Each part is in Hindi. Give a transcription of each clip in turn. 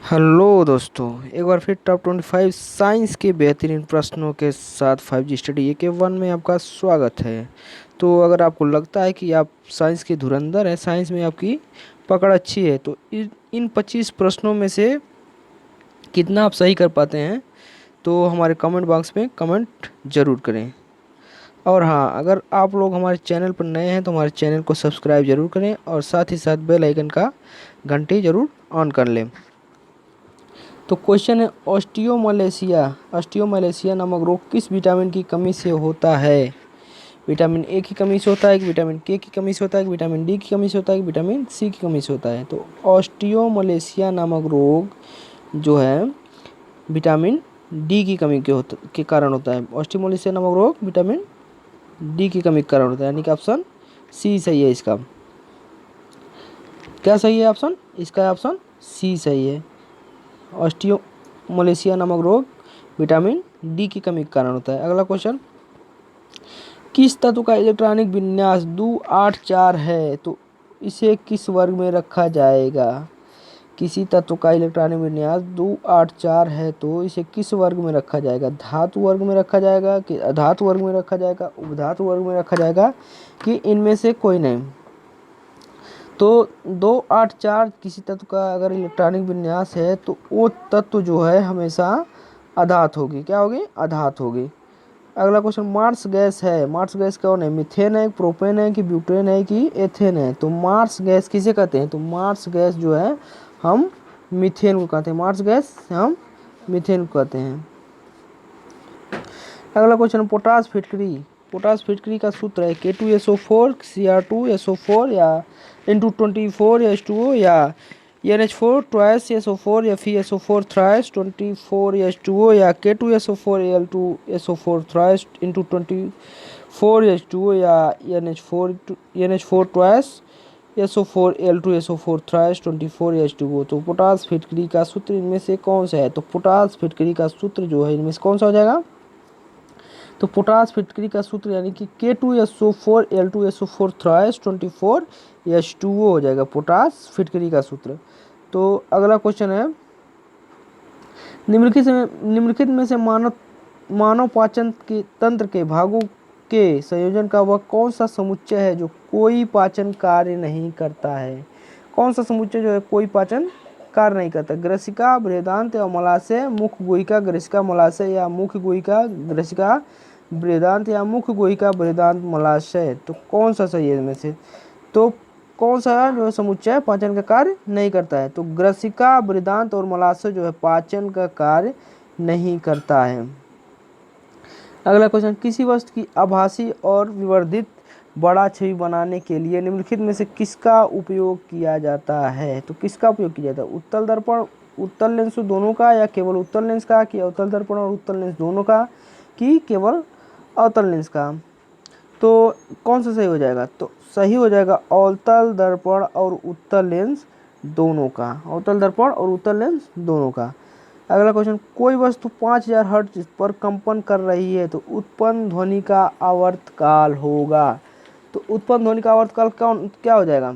हेलो दोस्तों, एक बार फिर टॉप 25 साइंस के बेहतरीन प्रश्नों के साथ 5G स्टडी AK1 में आपका स्वागत है। तो अगर आपको लगता है कि आप साइंस के धुरंधर हैं, साइंस में आपकी पकड़ अच्छी है, तो इन 25 प्रश्नों में से कितना आप सही कर पाते हैं तो हमारे कमेंट बॉक्स में कमेंट ज़रूर करें। और हाँ, अगर आप लोग हमारे चैनल पर नए हैं तो हमारे चैनल को सब्सक्राइब ज़रूर करें और साथ ही साथ बेल आइकन का घंटी ज़रूर ऑन कर लें। तो क्वेश्चन है, ऑस्टियोमलेशिया नामक रोग किस विटामिन की कमी से होता है? विटामिन ए की कमी से होता है कि विटामिन के की कमी से होता है कि विटामिन डी की कमी से होता है कि विटामिन सी की कमी से होता है? तो ऑस्टियोमलेशिया नामक रोग जो है विटामिन डी की कमी के कारण होता है। ऑस्टियोमलेशिया नामक रोग विटामिन डी की कमी के कारण होता है, यानी कि ऑप्शन सी सही है इसका। क्या सही है ऑप्शन? इसका ऑप्शन सी सही है। ऑस्टियोमलेशिया नामक रोग विटामिन डी की कमी के कारण होता है। अगला क्वेश्चन, किस तत्व का इलेक्ट्रॉनिक विन्यास 284 है? तो इसे किस वर्ग में रखा जाएगा? किसी तत्व का इलेक्ट्रॉनिक विन्यास 284 है तो इसे किस वर्ग में रखा जाएगा? धातु वर्ग में रखा जाएगा कि अधातु वर्ग में रखा जाएगा, उपधातु वर्ग में रखा जाएगा कि इनमें से कोई नहीं? तो 284 किसी तत्व का अगर इलेक्ट्रॉनिक विन्यास है तो वो तत्व जो है हमेशा अधात होगी। क्या होगी? अधात होगी। अगला क्वेश्चन, मार्स गैस है, मार्स गैस कौन है? मीथेन है, प्रोपेन है कि ब्यूटेन है कि एथेन है? तो मार्स गैस किसे कहते हैं? तो मार्स गैस जो है हम मीथेन को कहते हैं। मार्स गैस हम मीथेन को कहते हैं। अगला क्वेश्चन, पोटास फिटकरी, पोटास फिटकरी का सूत्र है K2SO4 Cr2SO4 या N224 या H2O या NH4 ट्वाइस SO4 या FeSO4 थ्राइस 24 या H2O या K2SO4 Al2SO4 थ्राइस N224 या H2O या NH4 twice SO4 Al2SO4 thrice 24 या H2O। तो पोटास फिटकरी का सूत्र इनमें से कौन सा है? तो पोटास फिटकरी का सूत्र जो है इनमें से कौन सा हो जाएगा? तो पोटास फिटकरी का सूत्र यानी कि K2SO4 Al2SO4 थ्राइस 24 H2O हो जाएगा पोटास फिटकरी का सूत्र। तो अगला क्वेश्चन है, निम्नलिखित में से मानव पाचन के तंत्र के भागों के संयोजन का वह कौन सा समुच्चय है जो कोई पाचन कार्य नहीं करता है? कौन सा समुच्चय जो है कोई पाचन कार्य नहीं करता? ग्रसिका, बृहदान्त या मलाशय, मुख्य गुहिका, ग्रसिका, मलाशय या मुख्य गुहिका, ग्रसिका, बृहदान्त या मुख्य गुहिका, बृहदान्त, मलाशय? तो कौन सा सही है इनमें से? तो कौन सा जो है समुच्चय पाचन का कार्य नहीं करता है? तो ग्रसिका, बृहदान्त और मलाशय जो है पाचन का कार्य नहीं करता है। अगला क्वेश्चन, किसी वस्तु की आभासी और विवर्धित बड़ा छवि बनाने के लिए निम्नलिखित में से किसका उपयोग किया जाता है? तो किसका उपयोग किया जाता है? उत्तल दर्पण, उत्तल लेंस दोनों का, या केवल उत्तल लेंस का, कि अवतल दर्पण और उत्तल लेंस दोनों का, कि केवल अवतल लेंस का? तो कौन सा सही हो जाएगा? तो सही हो जाएगा अवतल दर्पण और उत्तल लेंस दोनों का, अवतल दर्पण और उत्तल लेंस दोनों का। अगला क्वेश्चन, कोई वस्तु 5000 हर्ट्ज पर कंपन कर रही है तो उत्पन्न ध्वनि का आवर्तकाल होगा। तो उत्पन्न ध्वनि का आवर्तकाल क्या हो जाएगा?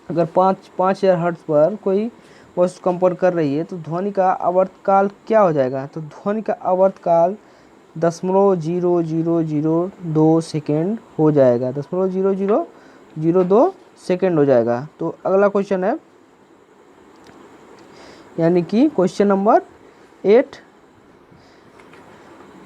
अगर 5000 हर्ट्ज पर कोई वस्तु कंपन कर रही है तो ध्वनि का आवर्तकाल क्या हो जाएगा? तो ध्वनि का आवर्तकाल 0.0002 सेकेंड हो जाएगा। 0.0002 सेकेंड हो जाएगा। तो अगला क्वेश्चन है, यानी कि क्वेश्चन नंबर 8,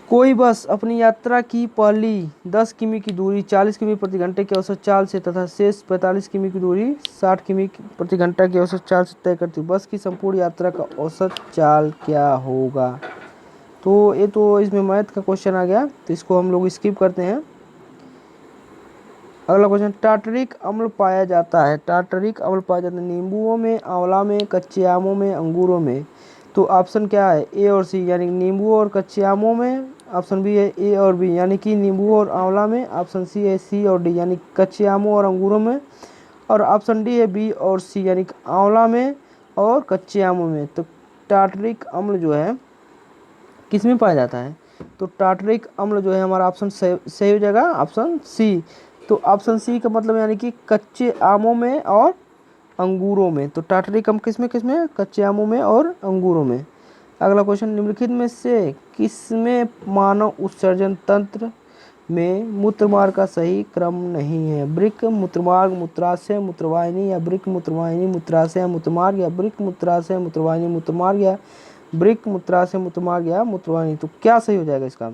कोई बस अपनी यात्रा की पहली 10 किमी की दूरी 40 किमी प्रति घंटे की औसत चाल से तथा शेष 45 किमी की दूरी 60 किमी प्रति घंटा की औसत चाल से तय करती बस की संपूर्ण यात्रा का औसत चाल क्या होगा? तो ये तो इसमें मैथ का क्वेश्चन आ गया, तो इसको हम लोग स्किप करते हैं। अगला क्वेश्चन, टार्टरिक अम्ल पाया जाता है, टार्टरिक अम्ल पाया जाता है नींबुओं में, आंवला में, कच्चे आमों में, अंगूरों में? तो ऑप्शन क्या है? ए और सी, यानी नींबू और कच्चे आमों में। ऑप्शन बी है ए और बी, यानी कि नींबू और आंवला में। ऑप्शन सी है सी और डी, यानी कच्चे आमों और अंगूरों में। और ऑप्शन डी है बी और सी, यानी आंवला में और कच्चे आमों में। तो टार्टरिक अम्ल जो है किस में पाया जाता है? तो टार्टरिक अम्ल जो है हमारा ऑप्शन सही हो जाएगा, ऑप्शन सी। तो ऑप्शन सी का मतलब यानी कि कच्चे आमों में और अंगूरों में। तो टाटरी कम किस में? कच्चे आमों में और अंगूरों में। अगला क्वेश्चन, निम्नलिखित में से किसमें मानव उत्सर्जन तंत्र में मूत्रमार्ग का सही क्रम नहीं है? वृक्क मूत्रमार्ग, मूत्राशय, मूत्रवाहिनी, या वृक्क मूत्रवाहिनी, मूत्राशय, मूत्रमार्ग, या वृक्क मूत्राशय, मूत्रवाहिनी, मूत्रमार्ग, या वृक्क मूत्राशय, मूत्रमार्ग, या मूत्रवाहिनी। तो क्या सही हो जाएगा इसका?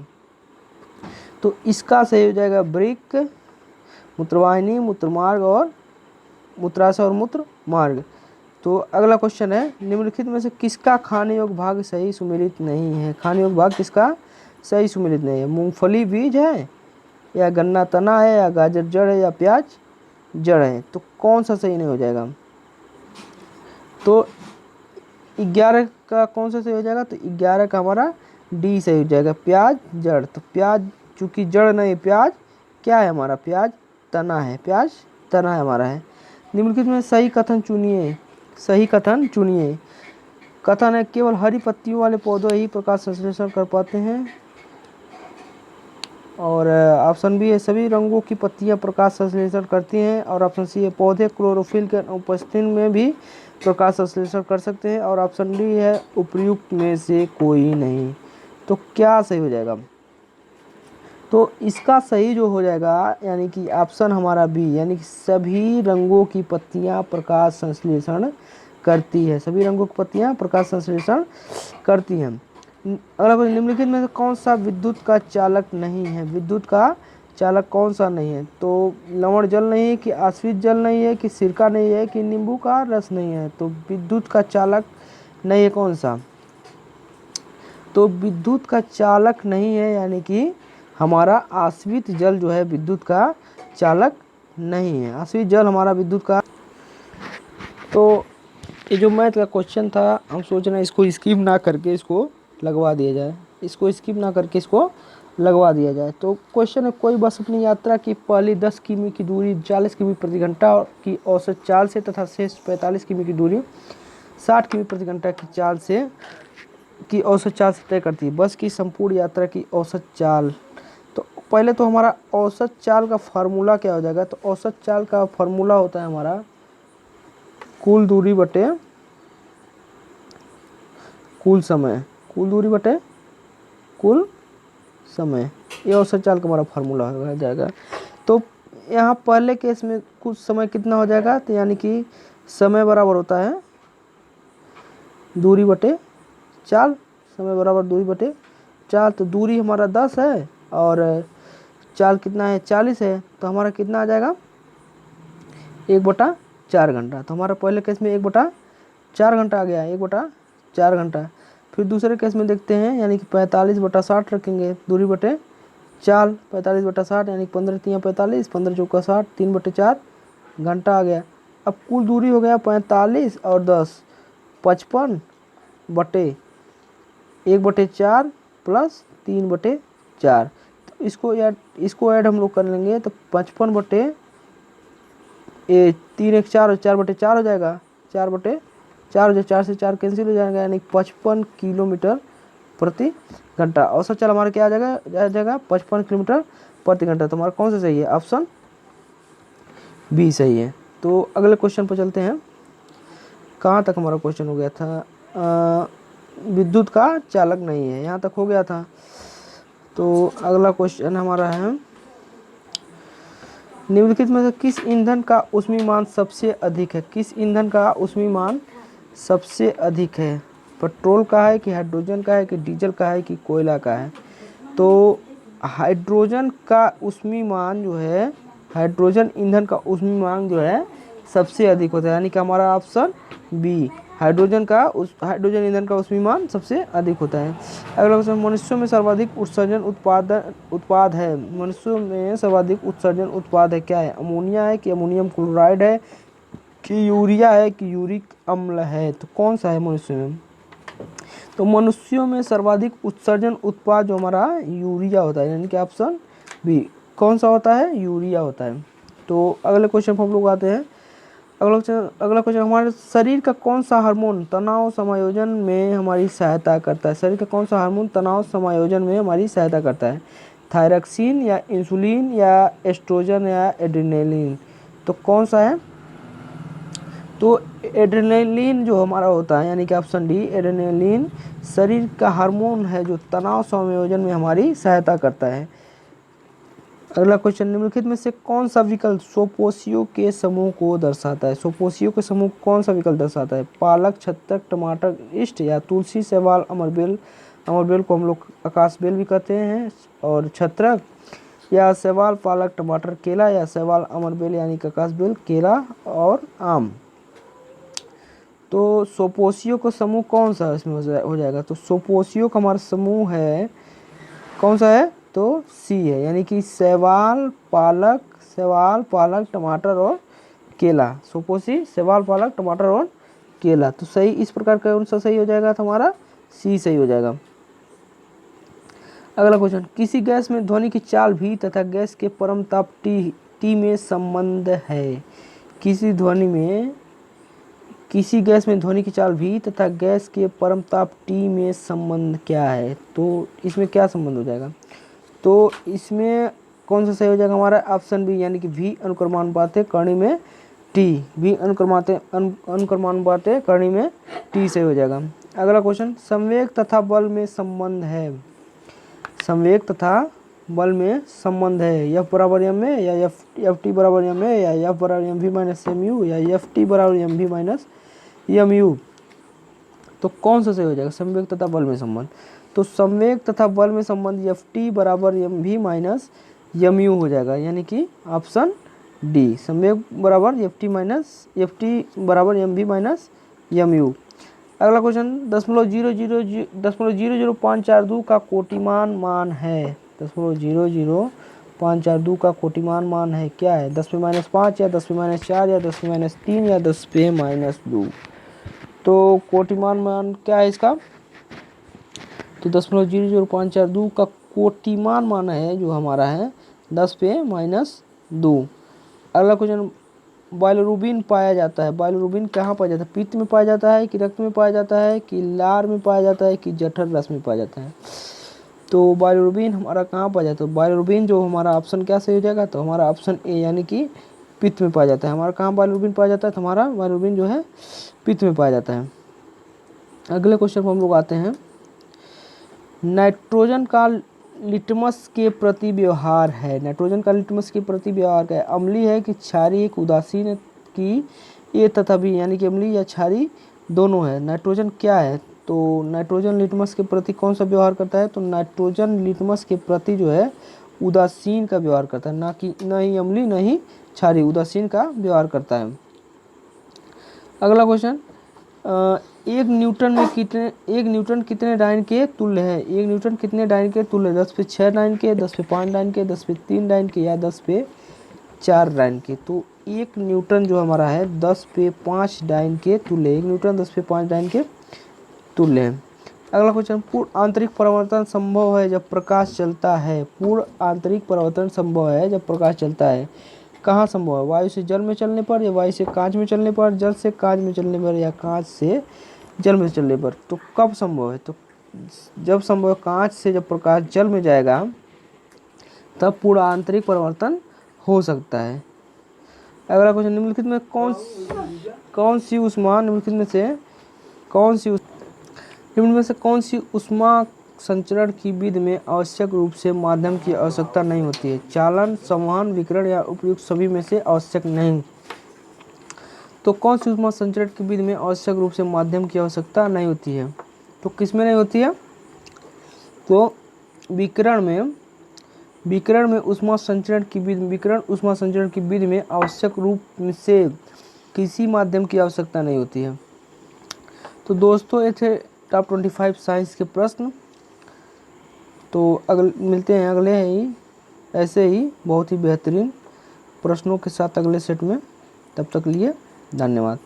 तो इसका सही हो जाएगा वृक्क, मूत्रवाहिनी, मूत्रमार्ग और मूत्राशय और मूत्र मार्ग। तो अगला क्वेश्चन है, निम्नलिखित में से किसका खाने योग्य भाग सही सुमेलित नहीं है? खाने योग्य भाग किसका सही सुमेलित नहीं है? मूंगफली बीज है, या गन्ना तना है, या गाजर जड़ है, या प्याज जड़ है। तो कौन सा सही नहीं हो जाएगा? तो 11 का कौन सा सही हो जाएगा? तो 11 का हमारा डी सही हो जाएगा, प्याज जड़। तो प्याज चूंकि जड़ नहीं, प्याज क्या है हमारा? प्याज तना है, प्याज तना है हमारा है। निम्नलिखित में सही कथन चुनिए, सही कथन चुनिए। कथन है, केवल हरी पत्तियों वाले पौधे ही प्रकाश संश्लेषण कर पाते हैं। और ऑप्शन बी है, सभी रंगों की पत्तियां प्रकाश संश्लेषण करती हैं। और ऑप्शन सी है, पौधे क्लोरोफिल के उपस्थिति में भी प्रकाश संश्लेषण कर सकते हैं। और ऑप्शन डी है, उपर्युक्त में से कोई नहीं। तो क्या सही हो जाएगा? तो इसका सही जो हो जाएगा, यानी कि ऑप्शन हमारा बी, यानी कि सभी रंगों की पत्तियां प्रकाश संश्लेषण करती है। सभी रंगों की पत्तियां प्रकाश संश्लेषण करती हैं। अगला क्वेश्चन, निम्नलिखित में से कौन सा विद्युत का चालक नहीं है? विद्युत का चालक कौन सा नहीं है? तो लवण जल नहीं है, कि आश्वित जल नहीं है, कि सिरका नहीं है, कि नींबू का रस नहीं है। तो विद्युत का चालक नहीं है कौन सा? तो विद्युत का चालक नहीं है, यानी कि हमारा आश्वित जल जो है विद्युत का चालक नहीं है। आश्वित जल हमारा विद्युत का। तो ये जो मैथ का क्वेश्चन था, हम सोच रहे हैं इसको स्किप ना करके इसको लगवा दिया जाए, इसको स्किप ना करके इसको लगवा दिया जाए। तो क्वेश्चन है, कोई बस अपनी यात्रा की पहली 10 किमी की दूरी 40 किमी प्रति घंटा की औसत चाल से तथा शेष 45 किमी की दूरी 60 किमी प्रति घंटा की चाल से की औसत चाल से तय करती है। बस की संपूर्ण यात्रा की औसत चाल। तो पहले तो हमारा औसत चाल का फार्मूला क्या हो जाएगा? तो औसत चाल का फार्मूला होता है हमारा कुल दूरी बटे कुल समय, कुल दूरी बटे कुल समय। ये औसत चाल का हमारा फार्मूला हो जाएगा। तो यहाँ पहले केस में कुछ समय कितना हो जाएगा? तो यानी कि समय बराबर होता है दूरी बटे चाल, समय बराबर दूरी बटे चाल। तो दूरी हमारा 10 है और चाल कितना है? 40 है। तो हमारा कितना आ जाएगा? 1/4 घंटा। तो हमारा पहले केस में 1/4 घंटा आ गया, 1/4 घंटा। फिर दूसरे केस में देखते हैं, यानी कि 45/60 रखेंगे दूरी बटे चाल। 45/60 यानी 15 3 45, 15 चौका 60, 3/4 घंटा आ गया। अब कुल दूरी हो गया 45 और 10 55 बटे 1/4 प्लस 3/4। तो इसको ऐड हम लोग कर लेंगे, तो 55 बटे 3 1 4 और 4/4 हो जाएगा। 4/4 हो जाए, 4 से 4 कैंसिल हो जाएगा, यानी 55 किलोमीटर प्रति घंटा। औसत चाल हमारा क्या आ जाएगा? 55 किलोमीटर प्रति घंटा। तो हमारा कौन सा सही है? ऑप्शन बी सही है। तो अगले क्वेश्चन पर चलते हैं। कहाँ तक हमारा क्वेश्चन हो गया था? विद्युत का चालक नहीं है, यहाँ तक हो गया था। तो अगला क्वेश्चन हमारा है, निम्नलिखित में से किस ईंधन का ऊष्मीमान सबसे अधिक है? किस ईंधन का ऊष्मीमान सबसे अधिक है? पेट्रोल का है, कि हाइड्रोजन का है, कि डीजल का है, कि कोयला का है? तो हाइड्रोजन का ऊष्मीमान जो है, हाइड्रोजन ईंधन का ऊष्मीमान जो है सबसे अधिक होता है, यानी कि हमारा ऑप्शन बी, हाइड्रोजन ईंधन का ऊष्मीमान सबसे अधिक होता है। अगला क्वेश्चन, मनुष्यों में सर्वाधिक उत्सर्जन उत्पाद है। मनुष्यों में सर्वाधिक उत्सर्जन उत्पाद है, क्या है? अमोनिया है, कि अमोनियम क्लोराइड है, कि यूरिया है, कि यूरिक अम्ल है? तो कौन सा है मनुष्य में? तो मनुष्यों में सर्वाधिक उत्सर्जन उत्पाद जो हमारा यूरिया होता है, यानी कि ऑप्शन बी। कौन सा होता है? यूरिया होता है। तो अगले क्वेश्चन पर हम लोग आते हैं। अगला क्वेश्चन, हमारे शरीर का कौन सा हार्मोन तनाव समायोजन में हमारी सहायता करता है? शरीर का कौन सा हार्मोन तनाव समायोजन में हमारी सहायता करता है? थायरॉक्सिन, या इंसुलिन, या एस्ट्रोजन, या एड्रेनलिन? तो कौन सा है? तो एड्रेनलिन जो हमारा होता है यानी कि ऑप्शन डी एड्रेनलिन शरीर का हार्मोन है जो तनाव समायोजन में हमारी सहायता करता है। अगला क्वेश्चन, निम्नलिखित में से कौन सा विकल्प सोपोशियो के समूह को दर्शाता है? सोपोशियो के समूह कौन सा विकल्प दर्शाता है? पालक, छत्रक, टमाटर, इष्ट या तुलसी, शैवाल, अमरबेल। अमरबेल को हम लोग आकाशबेल भी कहते हैं। और छत्रक या शैवाल, पालक, टमाटर, केला या शैवाल, अमरबेल यानी कि आकाशबेल, केला और आम। तो सोपोशियो का समूह कौन सा इसमें हो जाएगा? तो सोपोशियो का हमारा समूह है कौन सा है? तो सी है, यानी कि शैवाल, पालक, टमाटर और केला। सोपोसी शैवाल, पालक, टमाटर और केला। तो सही इस प्रकार का कौन सा सही हो जाएगा? तो हमारा सी सही हो जाएगा। अगला क्वेश्चन, किसी गैस में ध्वनि की चाल भी तथा गैस के परम ताप टी में संबंध है? किसी गैस में ध्वनि की चाल भी तथा गैस के परम ताप टी में संबंध क्या है? तो इसमें क्या संबंध हो जाएगा? तो इसमें कौन सा सही हो जाएगा हमारा? ऑप्शन बी, यानी कि वी अनुक्रमानुपात करणी में टी। वी अनुक्रमानुपात करणी में टी सही हो जाएगा। अगला क्वेश्चन, संवेग तथा बल में संबंध है। संवेग तथा बल में संबंध है। एफ बराबर एम में या एफ टी बराबर एम में या एफ बराबर M V minus M U या एफ टी बराबर M V minus M U. तो कौन सा सही हो जाएगा? संवेग तथा बल में संबंध। तो संवेग तथा बल में संबंध एफ टी बराबर M V minus M U हो जाएगा, यानी कि ऑप्शन डी। संवेग बराबर एफ टी बराबर M V minus M U. अगला क्वेश्चन, 0.00542 का कोटिमान मान है। 0.00542 का कोटिमान मान है क्या है? 10⁻5 या 10⁻4 या 10⁻3 या 10⁻2। तो कोटिमान मान क्या है इसका? तो 10.00542 का कोटिमान मान है जो हमारा है 10⁻²। अगला क्वेश्चन, बाइलोरुबिन पाया जाता है। बाइलोरुबिन कहाँ पाया जाता है? पित्त में पाया जाता है कि रक्त में पाया जाता है कि लार में पाया जाता है कि जठर रस में पाया जाता है? तो बाइलोरुबिन हमारा कहाँ पाया जाता है? बाइलोरुबिन जो हमारा ऑप्शन क्या सही हो जाएगा? तो हमारा ऑप्शन ए, यानी कि पित्त में पाया जाता है। हमारा कहाँ बाइलोरुबिन पाया जाता है? तो हमारा बाइलोरुबिन जो है पित्त में पाया जाता है। अगले क्वेश्चन पर हम लोग आते हैं, नाइट्रोजन का लिटमस के प्रति व्यवहार है। नाइट्रोजन का लिटमस के प्रति व्यवहार क्या है? अम्लीय है कि क्षारीय, एक उदासीन की ए तथा बी, यानी कि अम्लीय या क्षारीय दोनों है। नाइट्रोजन क्या है? तो नाइट्रोजन लिटमस के प्रति कौन सा व्यवहार करता है? तो नाइट्रोजन लिटमस के प्रति जो है उदासीन का व्यवहार करता है, न ही अम्लीय न ही क्षारीय, उदासीन का व्यवहार करता है। अगला क्वेश्चन, एक न्यूटन कितने डाइन के तुल्य है? एक न्यूटन कितने डाइन के तुल्य है? 10/6 डाइन के, 10/5 डाइन के, 10/3 डाइन के या 10/4 डाइन के? तो एक न्यूटन जो हमारा है 10/5 डाइन के तुल्य। एक न्यूटन 10/5 डाइन के तुल्य है। अगला क्वेश्चन, पूर्ण आंतरिक परावर्तन संभव है जब प्रकाश चलता है। पूर्ण आंतरिक परावर्तन संभव है जब प्रकाश चलता है। कहाँ संभव है? वायु से जल में चलने पर या वायु से कांच में चलने पर, जल से कांच में चलने पर या कांच से जल में चलने पर? तो कब संभव है? तो जब संभव है कांच से जब प्रकाश जल में जाएगा तब पूर्ण आंतरिक परिवर्तन हो सकता है। अगला क्वेश्चन, निम्नलिखित में कौन सी ऊष्मा संचरण की विधि में आवश्यक रूप से माध्यम की आवश्यकता नहीं होती है? चालन, संवहन, विकिरण या उपयुक्त सभी में से आवश्यक नहीं। तो कौन सी ऊष्मा संचरण की विधि में आवश्यक रूप से माध्यम की आवश्यकता नहीं होती है? तो किस में नहीं होती है? तो विकिरण में ऊष्मा संचरण की विधि में आवश्यक रूप से किसी माध्यम की आवश्यकता नहीं होती है। तो दोस्तों ये थे टॉप 25 साइंस के प्रश्न। तो मिलते हैं अगले ही ऐसे ही बहुत ही बेहतरीन प्रश्नों के साथ अगले सेट में। तब तक लिए धन्यवाद।